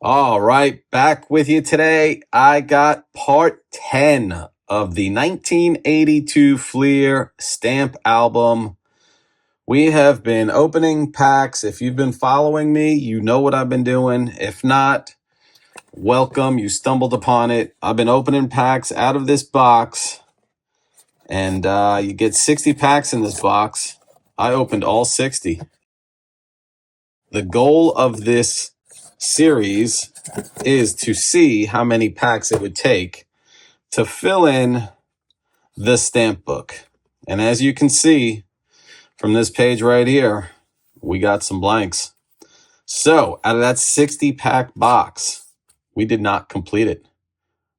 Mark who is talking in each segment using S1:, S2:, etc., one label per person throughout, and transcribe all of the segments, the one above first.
S1: All right, back with you today. I got part 10 of the 1982 Fleer stamp album. We have been opening packs. If you've been following me, you know what I've been doing. If not, welcome. You stumbled upon it. I've been opening packs out of this box, and you get 60 packs in this box. I opened all 60. The goal of this series is to see how many packs it would take to fill in the stamp book. And as you can see from this page right here, we got some blanks. So out of that 60 pack box, we did not complete it.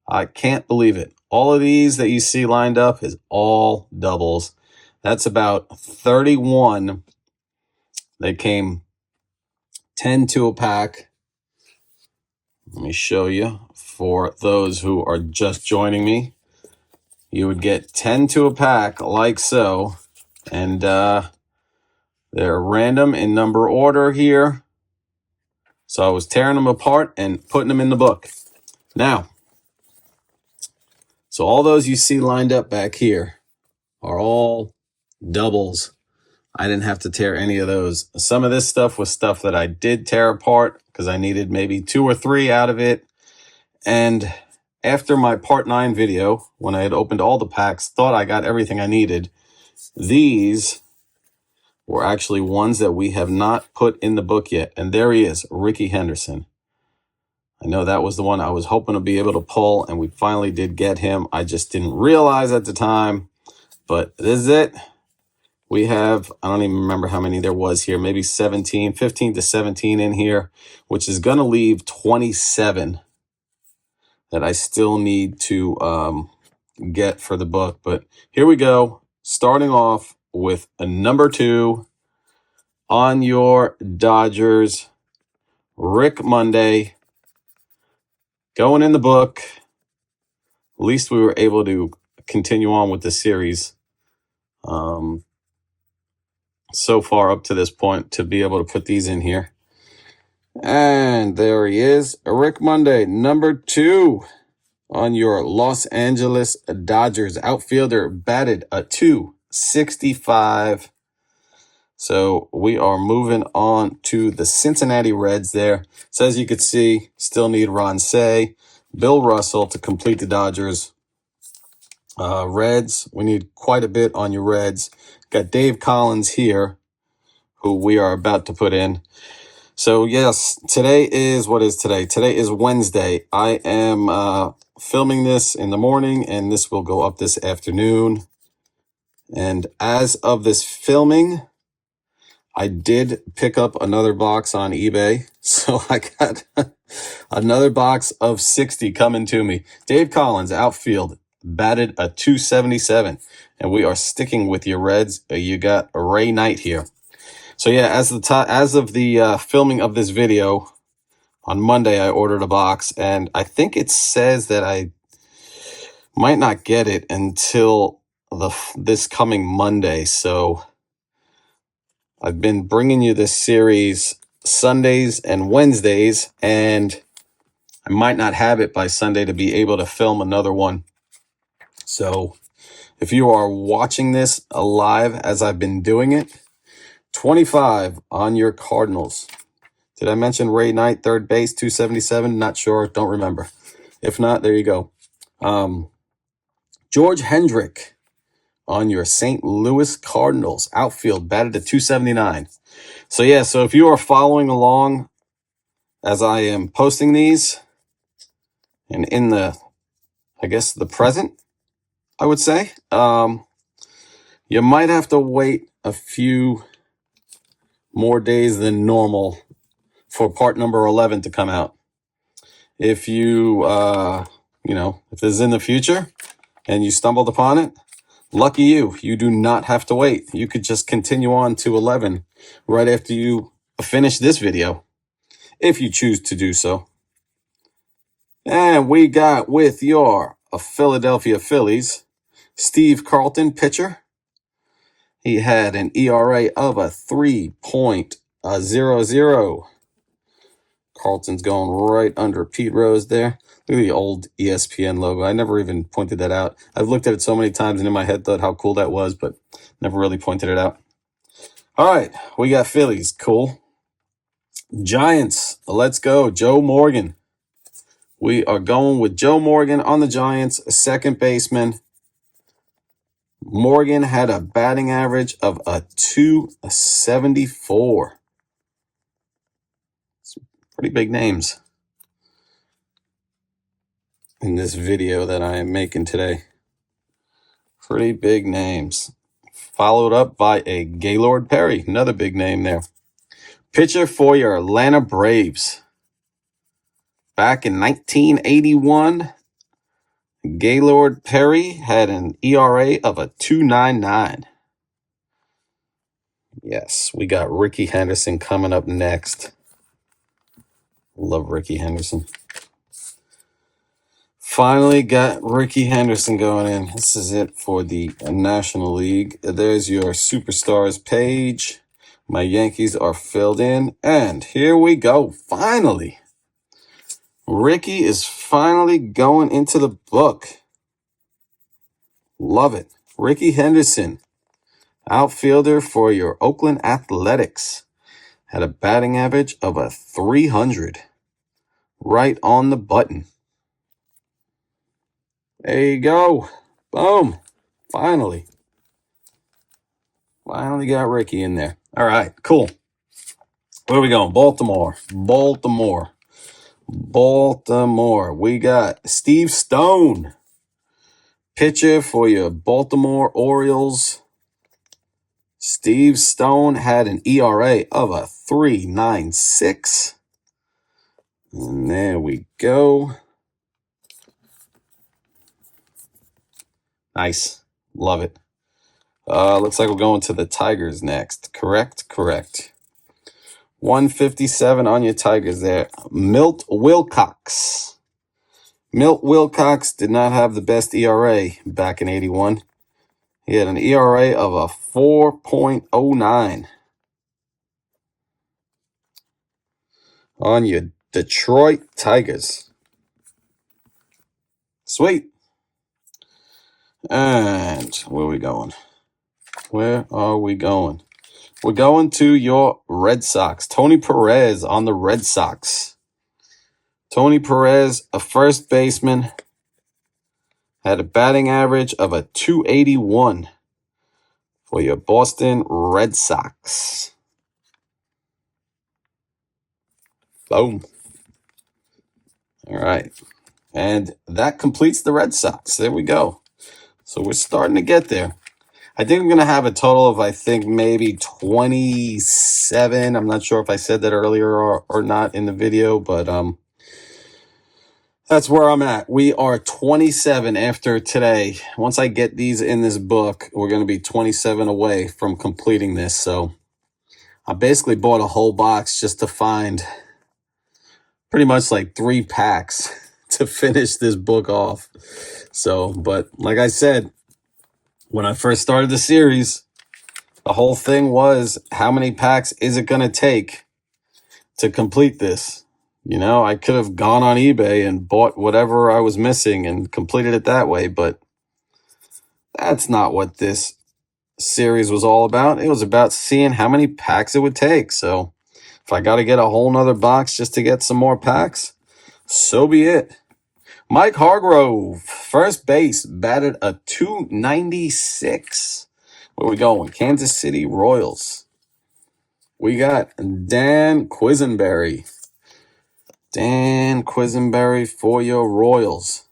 S1: I can't believe it. All of these that you see lined up is all doubles. That's about 31. They came 10 to a pack. Let me show you for those who are just joining me. You would get 10 to a pack like so, and they're random in number order here. So I was tearing them apart and putting them in the book. Now, so all those you see lined up back here are all doubles. I didn't have to tear any of those. Some of this stuff was stuff that I did tear apart because I needed maybe 2 or 3 out of it. And after my part 9 video, when I had opened all the packs, thought I got everything I needed, these were actually ones that we have not put in the book yet. And there he is, Rickey Henderson. I know that was the one I was hoping to be able to pull, and we finally did get him. I just didn't realize at the time, but this is it. We have, I don't even remember how many there was here, maybe 15 to 17 in here, which is going to leave 27 that I still need to get for the book. But here we go, starting off with a number 2 on your Dodgers, Rick Monday, going in the book. At least we were able to continue on with the series so far up to this point to be able to put these in here. And there he is, Rick Monday, number 2 on your Los Angeles Dodgers. Outfielder, batted a .265. So we are moving on to the Cincinnati Reds there. So as you can see, still need Ron Cey, Bill Russell to complete the Dodgers. Reds, we need quite a bit on your Reds. Got Dave Collins here, who we are about to put in. So yes, today is, what is today? Today is Wednesday. I am filming this in the morning, and this will go up this afternoon. And as of this filming, I did pick up another box on eBay. So I got another box of 60 coming to me. Dave Collins, outfield, batted a .277. And we are sticking with your Reds. You got Ray Knight here. So yeah, as of the filming of this video, on Monday I ordered a box, and I think it says that I might not get it until this coming Monday. So I've been bringing you this series Sundays and Wednesdays, and I might not have it by Sunday to be able to film another one. So if you are watching this live as I've been doing it, 25 on your Cardinals. Did I mention Ray Knight, third base, .277? Not sure. Don't remember. If not, there you go. George Hendrick on your St. Louis Cardinals. Outfield, batted at .279. So yeah, so if you are following along as I am posting these, and in the, I guess, the present, I would say, you might have to wait a few more days than normal for part number 11 to come out. If you, if this is in the future and you stumbled upon it, lucky you. You do not have to wait. You could just continue on to 11 right after you finish this video, if you choose to do so. And we got with your Philadelphia Phillies, Steve Carlton, pitcher. He had an ERA of a 3.00. Carlton's going right under Pete Rose there. Look at the old ESPN logo. I never even pointed that out. I've looked at it so many times and in my head thought how cool that was, but never really pointed it out. All right, we got Phillies. Cool. Giants. Let's go. Joe Morgan. We are going with Joe Morgan on the Giants, second baseman. Morgan had a batting average of a .274. Pretty big names in this video that I am making today. Pretty big names. Followed up by a Gaylord Perry, another big name there. Pitcher for your Atlanta Braves. Back in 1981, Gaylord Perry had an ERA of a .299. Yes, we got Rickey Henderson coming up next. Love Rickey Henderson. Finally got Rickey Henderson going in. This is it for the National League. There's your superstars page. My Yankees are filled in. And here we go. Finally. Rickey is finally going into the book. Love it. Rickey Henderson, outfielder for your Oakland Athletics. Had a batting average of a .300. Right on the button. There you go. Boom. Finally. Finally got Rickey in there. All right, cool. Where are we going? Baltimore. We got Steve Stone. Pitcher for your Baltimore Orioles. Steve Stone had an ERA of a .396. And there we go. Nice. Love it. Looks like we're going to the Tigers next. Correct. 157 on your Tigers there. Milt Wilcox. Milt Wilcox did not have the best ERA back in 81. He had an ERA of a 4.09. On your Detroit Tigers. Sweet. And where are we going? We're going to your Red Sox. Tony Perez on the Red Sox. Tony Perez, a first baseman, had a batting average of a .281 for your Boston Red Sox. Boom. All right. And that completes the Red Sox. There we go. So we're starting to get there. I think I'm going to have a total of, maybe 27. I'm not sure if I said that earlier or not in the video, but that's where I'm at. We are 27 after today. Once I get these in this book, we're going to be 27 away from completing this. So I basically bought a whole box just to find pretty much like 3 packs to finish this book off. So, but like I said, when I first started the series, the whole thing was, how many packs is it going to take to complete this? You know, I could have gone on eBay and bought whatever I was missing and completed it that way, but that's not what this series was all about. It was about seeing how many packs it would take. So if I got to get a whole nother box just to get some more packs, so be it. Mike Hargrove, first base, batted a .296. Where we going? Kansas City Royals. We got Dan Quisenberry. Dan Quisenberry for your Royals.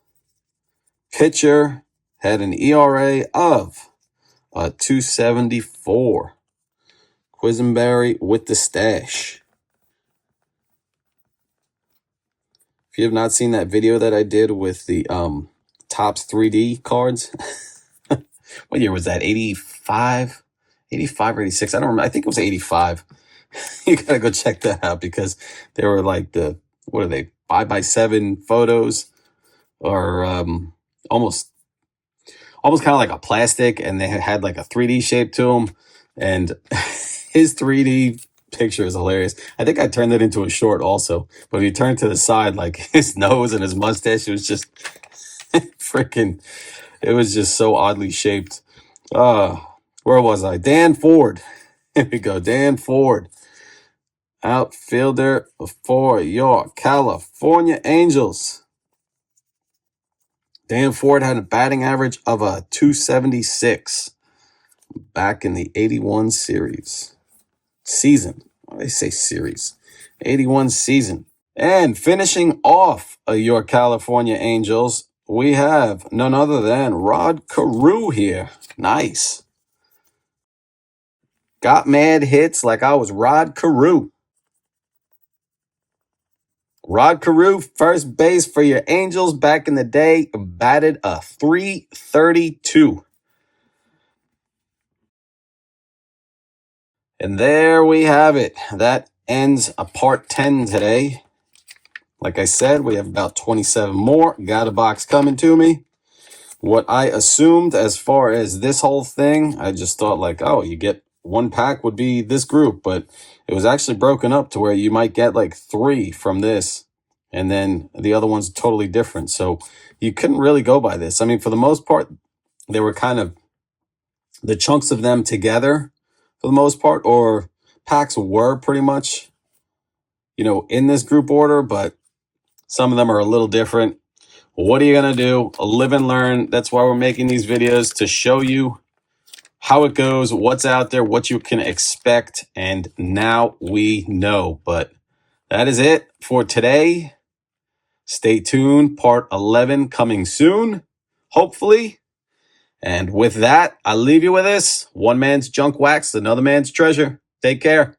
S1: Pitcher had an ERA of a .274. Quisenberry with the stash. If you have not seen that video that I did with the Topps 3D cards, what year was that? 85? 85 or 86? I don't remember. I think it was 85. You got to go check that out because they were like 5x7 photos, or almost kind of like a plastic, and they had like a 3D shape to them. And his 3D picture is hilarious. I think I turned it into a short also, but if you turn to the side, like his nose and his mustache, it was just freaking, it was just so oddly shaped. Where was I? Dan Ford. Here we go. Dan Ford, outfielder for your California Angels. Dan Ford had a batting average of a 276 back in the 81 series. Season. They say series. 81 season. And finishing off your California Angels, we have none other than Rod Carew here. Nice. Got mad hits like I was Rod Carew. Rod Carew, first base for your Angels back in the day, batted a .332. And there we have it. That ends a part 10 today. Like I said, we have about 27 more. Got a box coming to me. What I assumed as far as this whole thing, I just thought like, oh, you get one pack would be this group, but it was actually broken up to where you might get like 3 from this, and then the other one's totally different. So you couldn't really go by this. I mean, for the most part, they were kind of the chunks of them together for the most part, or packs were pretty much, in this group order, but some of them are a little different. What are you going to do? Live and learn. That's why we're making these videos, to show you how it goes, what's out there, what you can expect. And now we know. But that is it for today. Stay tuned. Part 11 coming soon, hopefully. And with that, I'll leave you with this. One man's junk wax, another man's treasure. Take care.